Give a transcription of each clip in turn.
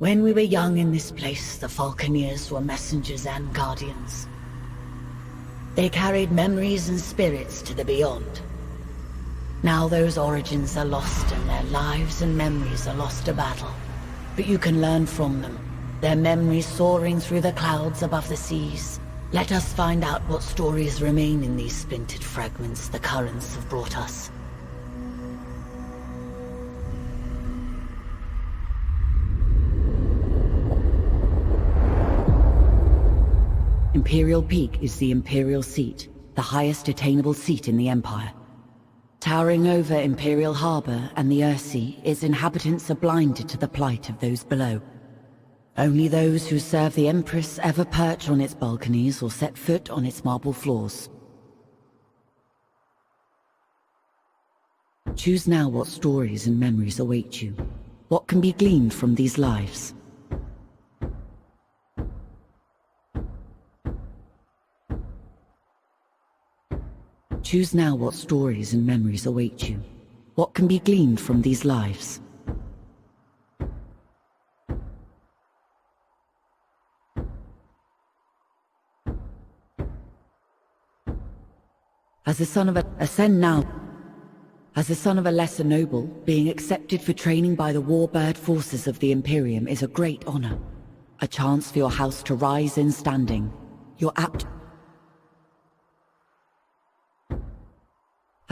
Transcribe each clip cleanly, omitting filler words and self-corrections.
When we were young in this place, the Falconeers were messengers and guardians. They carried memories and spirits to the beyond. Now those origins are lost and their lives and memories are lost to battle. But you can learn from them, their memories soaring through the clouds above the seas. Let us find out what stories remain in these splintered fragments the currents have brought us. Imperial Peak is the Imperial seat, the highest attainable seat in the Empire. Towering over Imperial Harbor and the Ursee, its inhabitants are blinded to the plight of those below. Only those who serve the Empress ever perch on its balconies or set foot on its marble floors. Choose now what stories and memories await you. What can be gleaned from these lives? Choose now what stories and memories await you. What can be gleaned from these lives? As the son of a lesser noble, being accepted for training by the warbird forces of the Imperium is a great honor. A chance for your house to rise in standing. You're apt.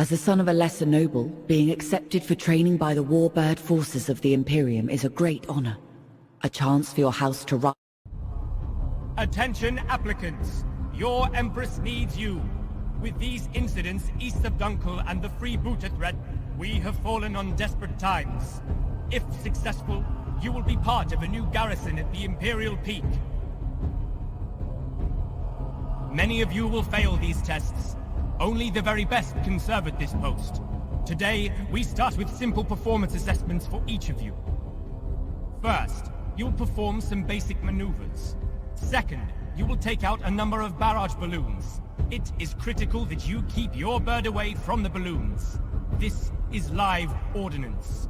As the son of a lesser noble, being accepted for training by the warbird forces of the Imperium is a great honor. A chance for your house to rise. Attention applicants! Your Empress needs you. With these incidents east of Dunkel and the freebooter threat, we have fallen on desperate times. If successful, you will be part of a new garrison at the Imperial Peak. Many of you will fail these tests. Only the very best can serve at this post. Today, we start with simple performance assessments for each of you. First, you'll perform some basic maneuvers. Second, you will take out a number of barrage balloons. It is critical that you keep your bird away from the balloons. This is live ordnance.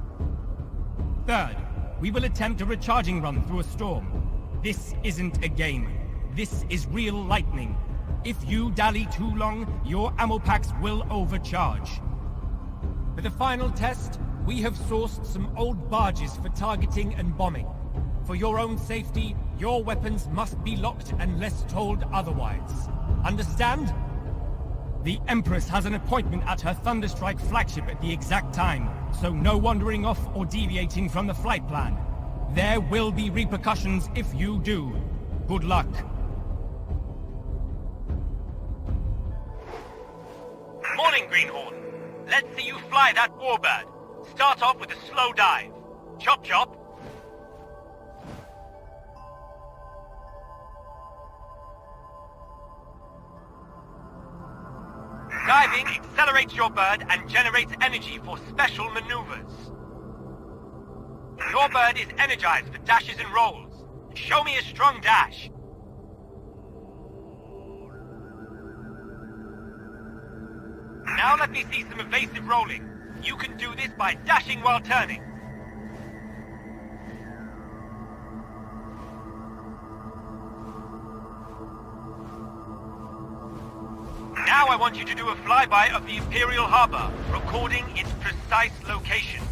Third, we will attempt a recharging run through a storm. This isn't a game. This is real lightning. If you dally too long, your ammo packs will overcharge. For the final test, we have sourced some old barges for targeting and bombing. For your own safety, your weapons must be locked unless told otherwise. Understand? The Empress has an appointment at her Thunderstrike flagship at the exact time, so no wandering off or deviating from the flight plan. There will be repercussions if you do. Good luck. Morning, Greenhorn. Let's see you fly that warbird. Start off with a slow dive. Chop chop. Diving accelerates your bird and generates energy for special maneuvers. Your bird is energized for dashes and rolls. Show me a strong dash. Now let me see some evasive rolling. You can do this by dashing while turning. Now I want you to do a flyby of the Imperial Harbor, recording its precise location.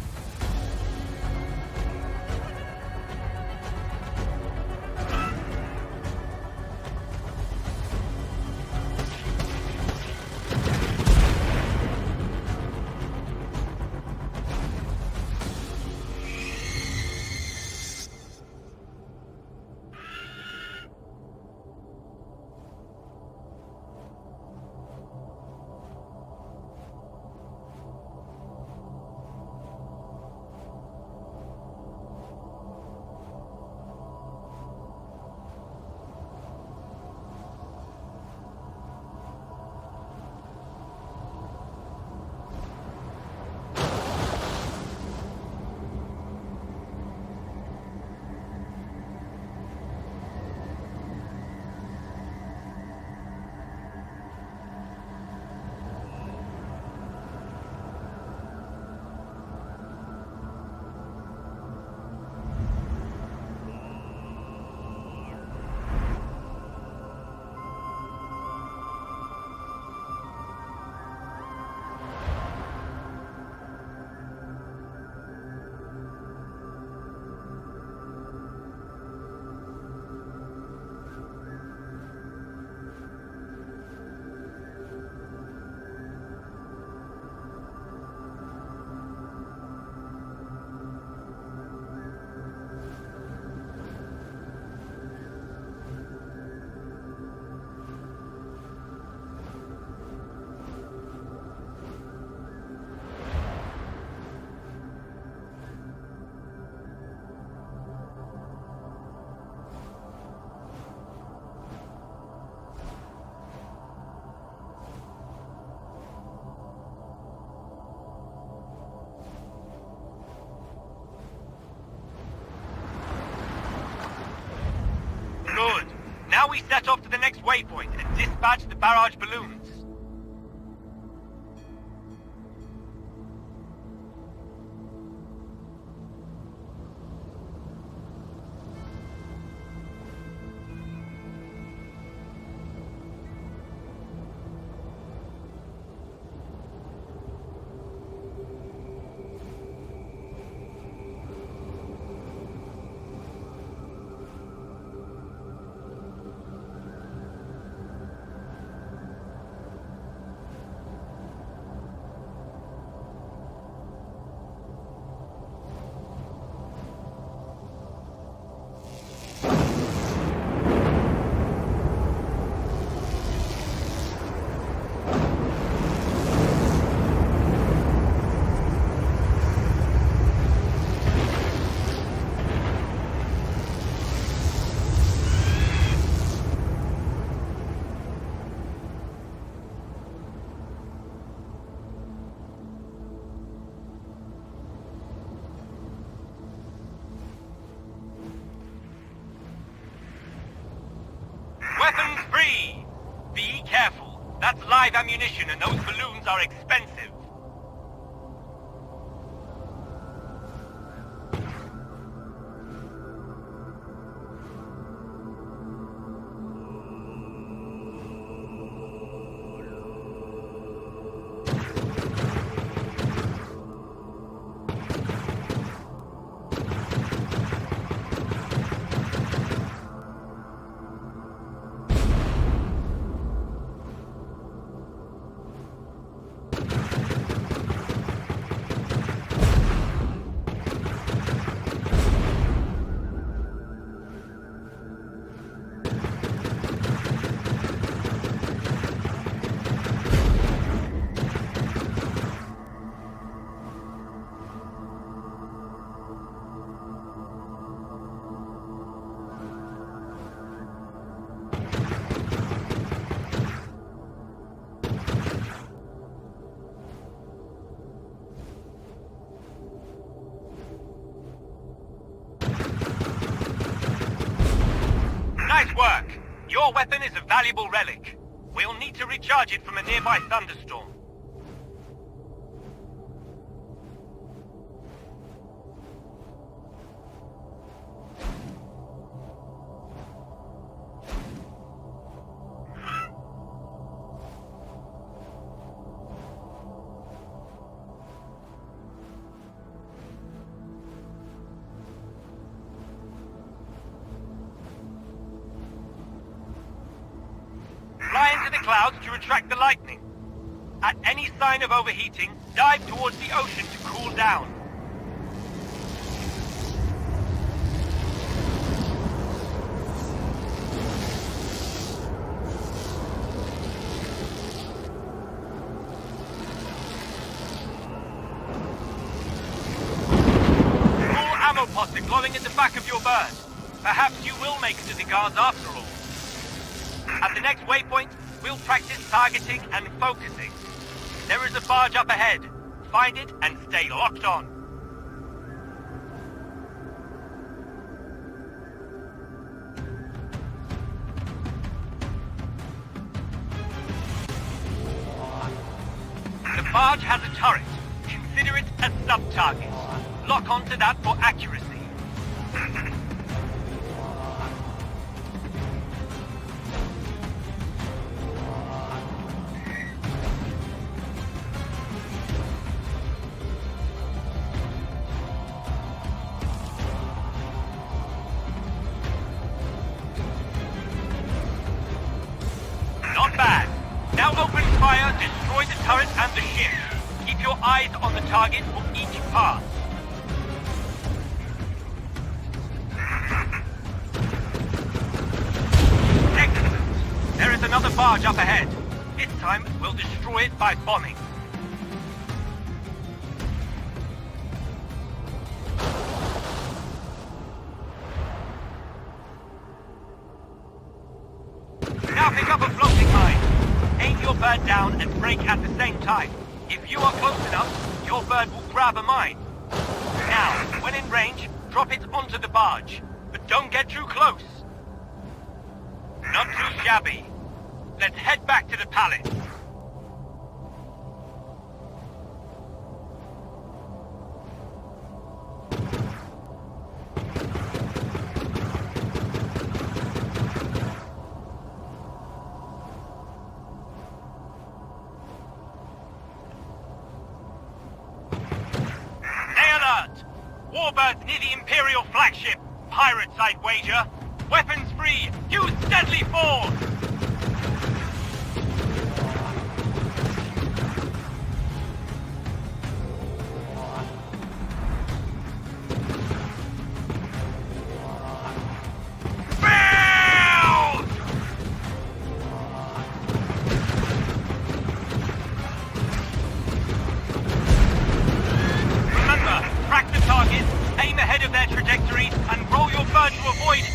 we set off to the next waypoint and dispatch the barrage balloons. Weapons free! Be careful. That's live ammunition and those balloons are expensive. Nice work! Your weapon is a valuable relic. We'll need to recharge it from a nearby thunderstorm. Fly into the clouds to retract the lightning. At any sign of overheating, dive towards the ocean to cool down. Full ammo pods are glowing at the back of your bird. Perhaps you will make it to the guards after all. At the next waypoint, we'll practice targeting and focusing. There is a barge up ahead. Find it and stay locked on. The barge has a turret. Consider it a sub-target. Lock onto that for accuracy. Not bad. Now open fire, destroy the turret and the ship. Keep your eyes on the target for each pass. Excellent. There is another barge up ahead. This time, we'll destroy it by bombing. Now pick up a floating mine. Aim your bird down and brake at the same time. If you are close enough, your bird will grab a mine. Now, when in range, drop it onto the barge. But don't get too close. Not too shabby. Let's head back to the palace. Stay alert! Warbirds near the Imperial flagship. Pirate side wager. Weapons free. Use deadly force!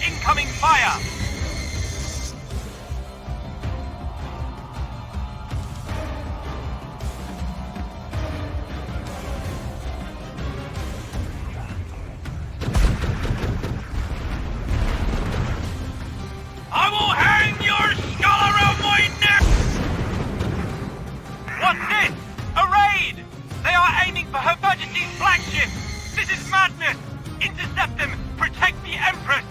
Incoming fire! I will hang your skull around my neck! What's this? A raid! They are aiming for Her Majesty's flagship! This is madness! Intercept them! Protect the Empress!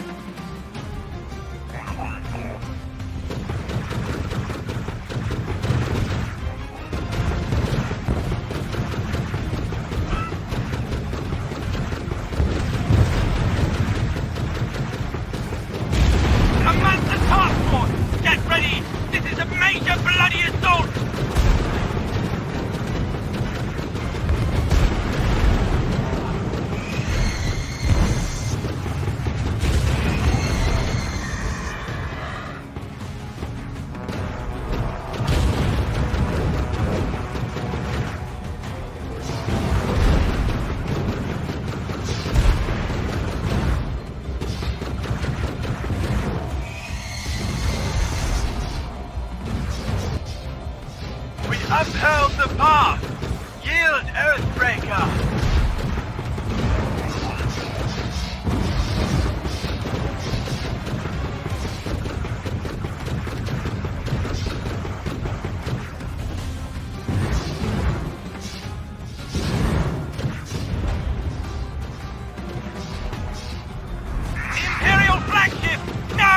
Upheld the path! Yield, Earthbreaker! Imperial flagship! No!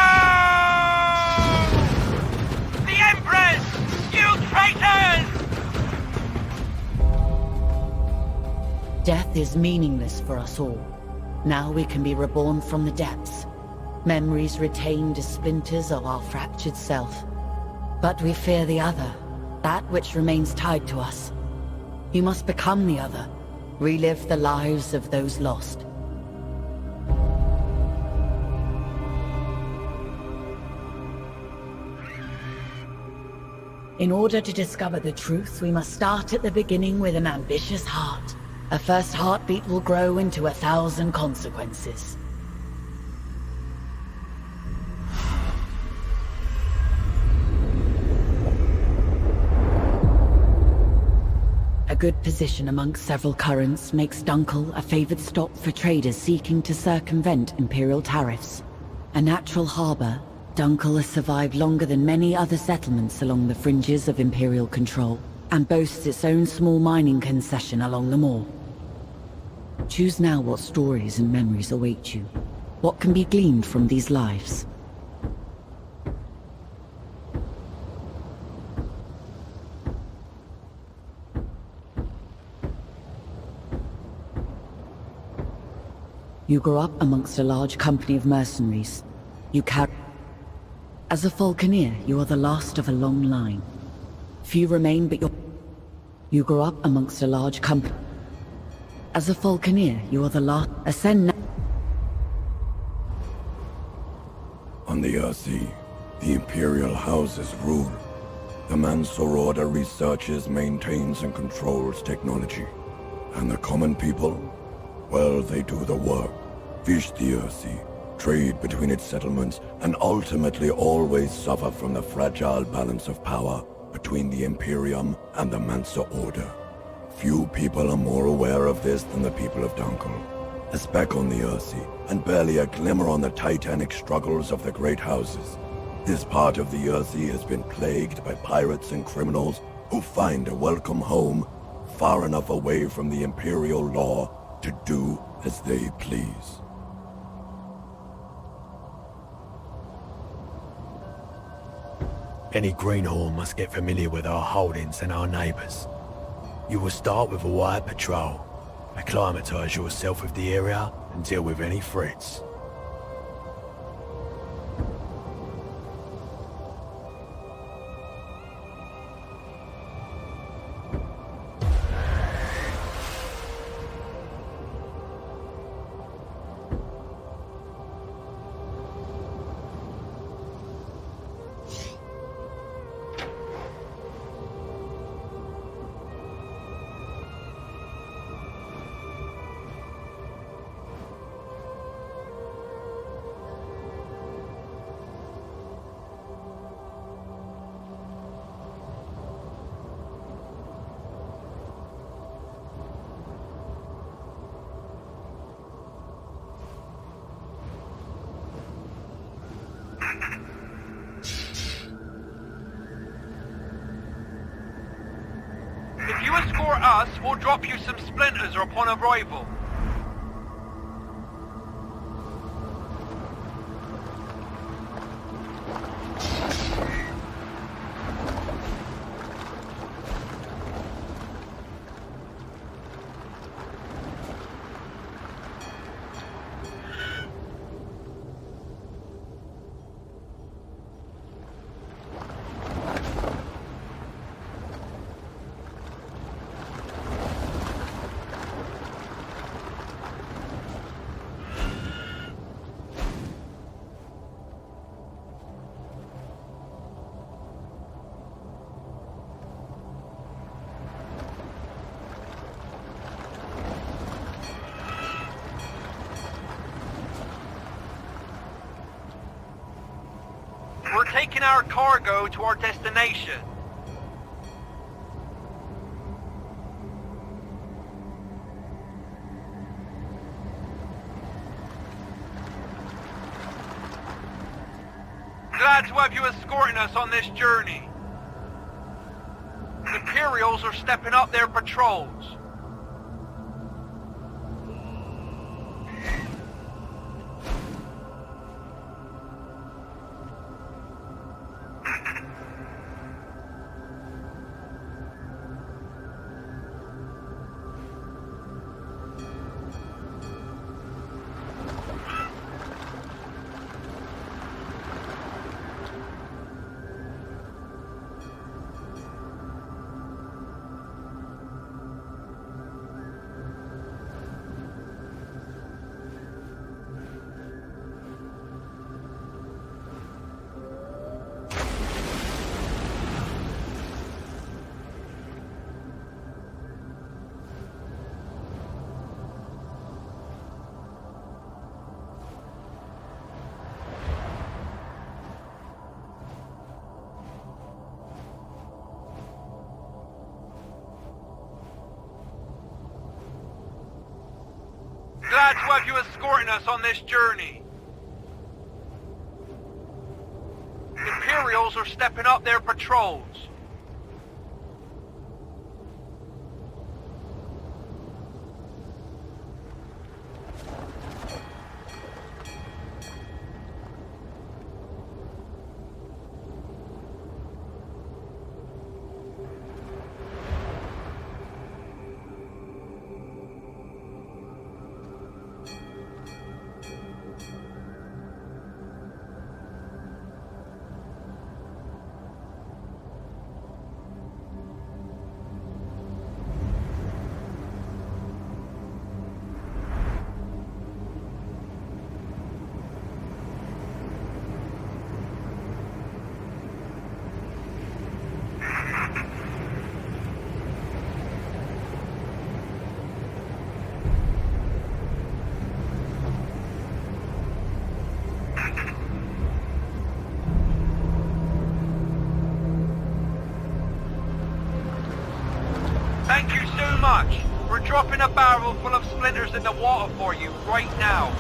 The Empress! You traitors! Death is meaningless for us all. Now we can be reborn from the depths. Memories retained as splinters of our fractured self. But we fear the other, that which remains tied to us. You must become the other, relive the lives of those lost. In order to discover the truth, we must start at the beginning with an ambitious heart. A first heartbeat will grow into 1,000 consequences. A good position amongst several currents makes Dunkel a favored stop for traders seeking to circumvent Imperial tariffs. A natural harbor, Dunkel has survived longer than many other settlements along the fringes of Imperial control, and boasts its own small mining concession along them all. Choose now what stories and memories await you. What can be gleaned from these lives? You grow up amongst a large company of mercenaries. You carry... As a Falconeer, you are the last of a long line. Few remain, but you grow up amongst a large company. As a Falconeer, you are the last... Ascend now. On the Ursee, the Imperial houses rule. The Mansour Order researches, maintains, and controls technology. And the common people? Well, they do the work. Fish the Ursee, trade between its settlements, and ultimately always suffer from the fragile balance of power between the Imperium and the Mansour Order. Few people are more aware of this than the people of Dunkel. A speck on the Ursee, and barely a glimmer on the titanic struggles of the great houses. This part of the Ursee has been plagued by pirates and criminals who find a welcome home far enough away from the Imperial law to do as they please. Any greenhorn must get familiar with our holdings and our neighbours. You will start with a wide patrol, acclimatise yourself with the area and deal with any threats. If you escort us, we'll drop you some splinters upon arrival. We're taking our cargo to our destination. Glad to have you escorting us on this journey. The Imperials are stepping up their patrols. Glad to have you escorting us on this journey. The Imperials are stepping up their patrols. Thank you so much. We're dropping a barrel full of splinters in the water for you right now.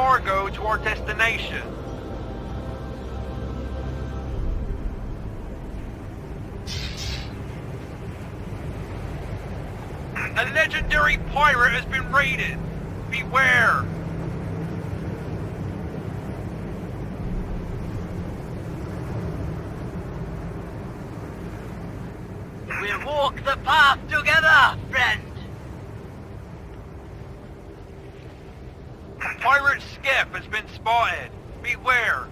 cargo to our destination. A legendary pirate has been raided. Beware! We'll walk the path together, friend! A pirate skiff has been spotted. Beware!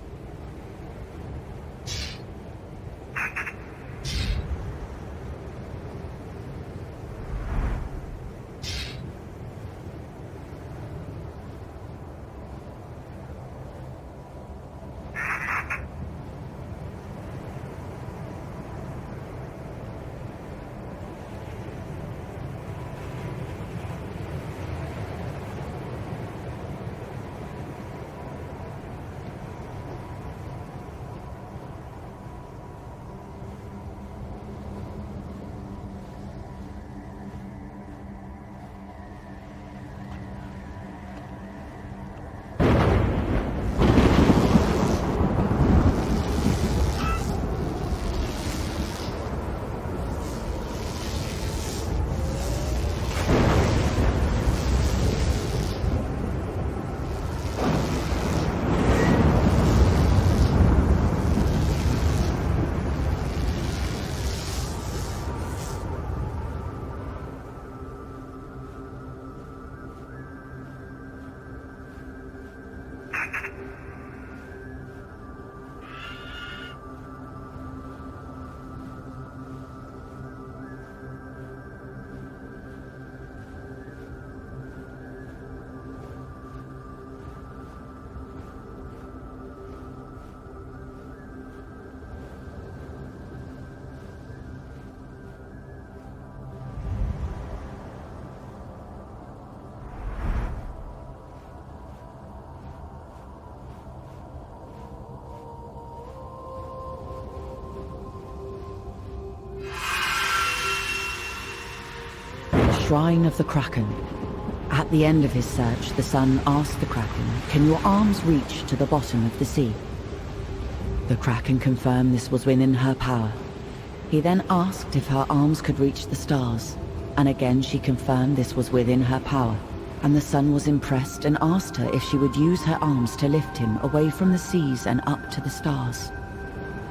Shrine of the Kraken. At the end of his search, the Sun asked the Kraken, "Can your arms reach to the bottom of the sea?" The Kraken confirmed this was within her power. He then asked if her arms could reach the stars, and again she confirmed this was within her power. And the Sun was impressed and asked her if she would use her arms to lift him away from the seas and up to the stars.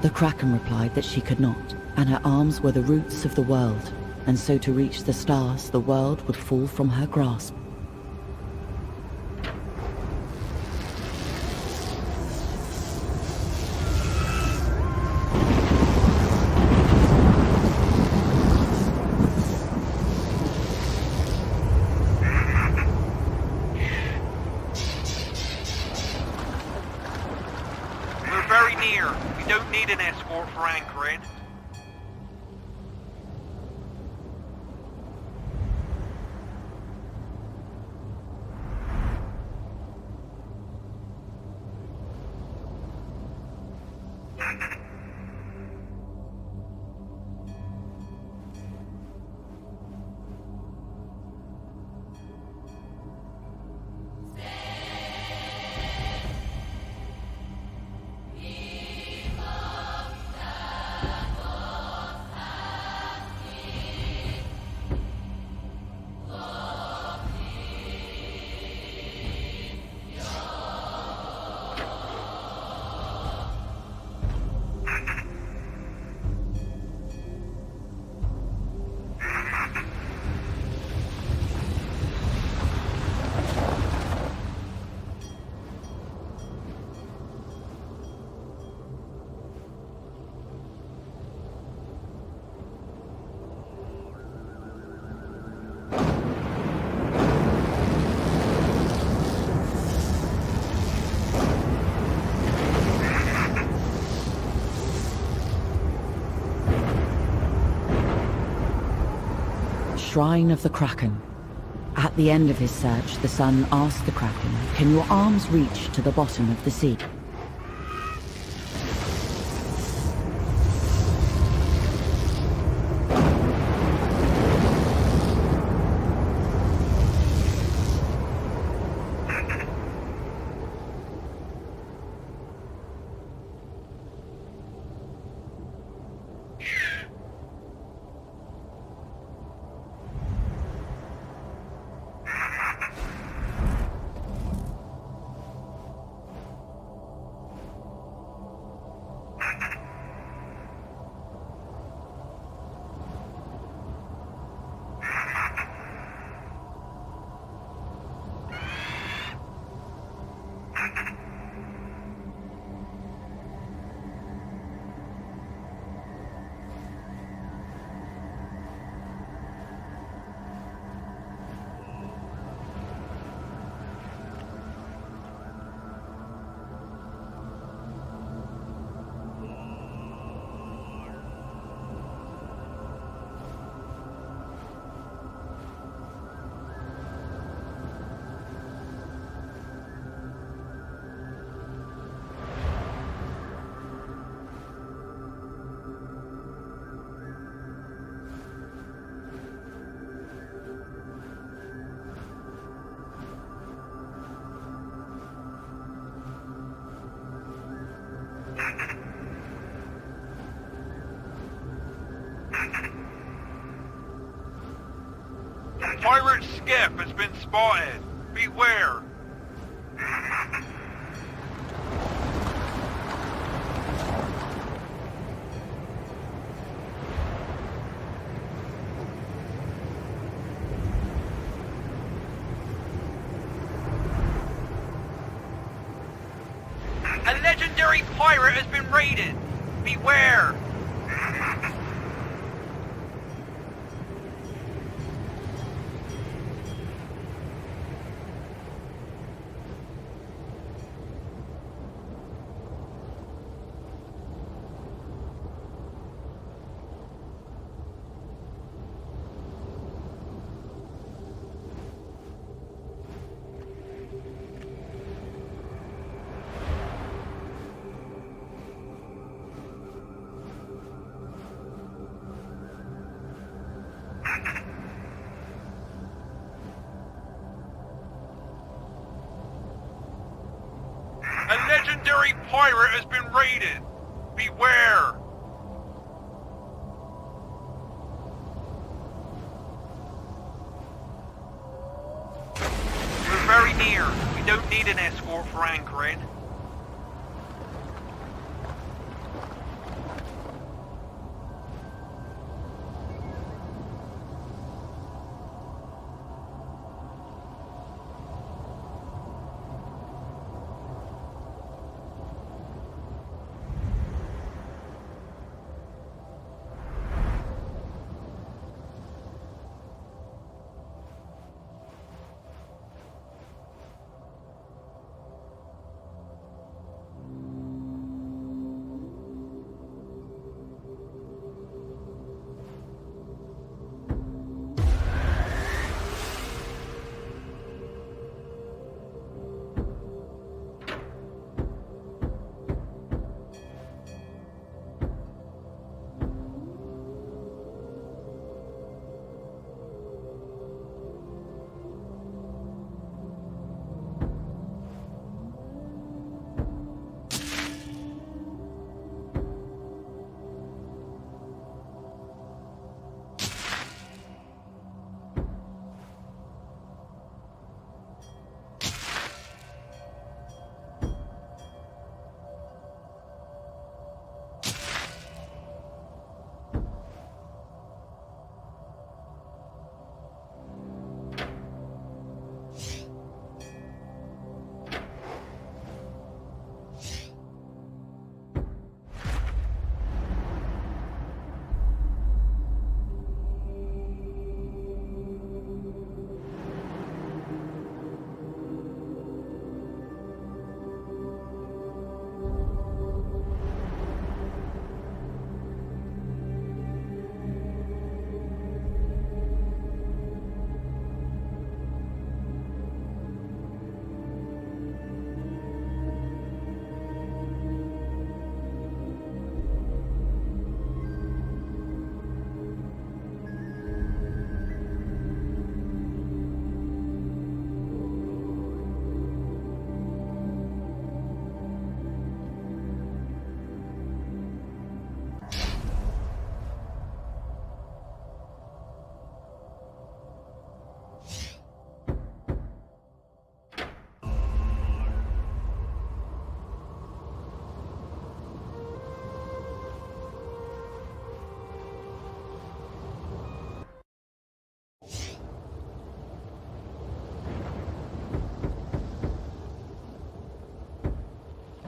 The Kraken replied that she could not, and her arms were the roots of the world, and so to reach the stars, the world would fall from her grasp. We're very near. We don't need an escort for anchoring. Shrine of the Kraken. At the end of his search, the Sun asked the Kraken, "Can your arms reach to the bottom of the sea?" pirate skiff has been spotted. Beware. A legendary pirate has been raided. Beware. A legendary pirate has been raided. Beware. We're very near. We don't need an escort for anchoring.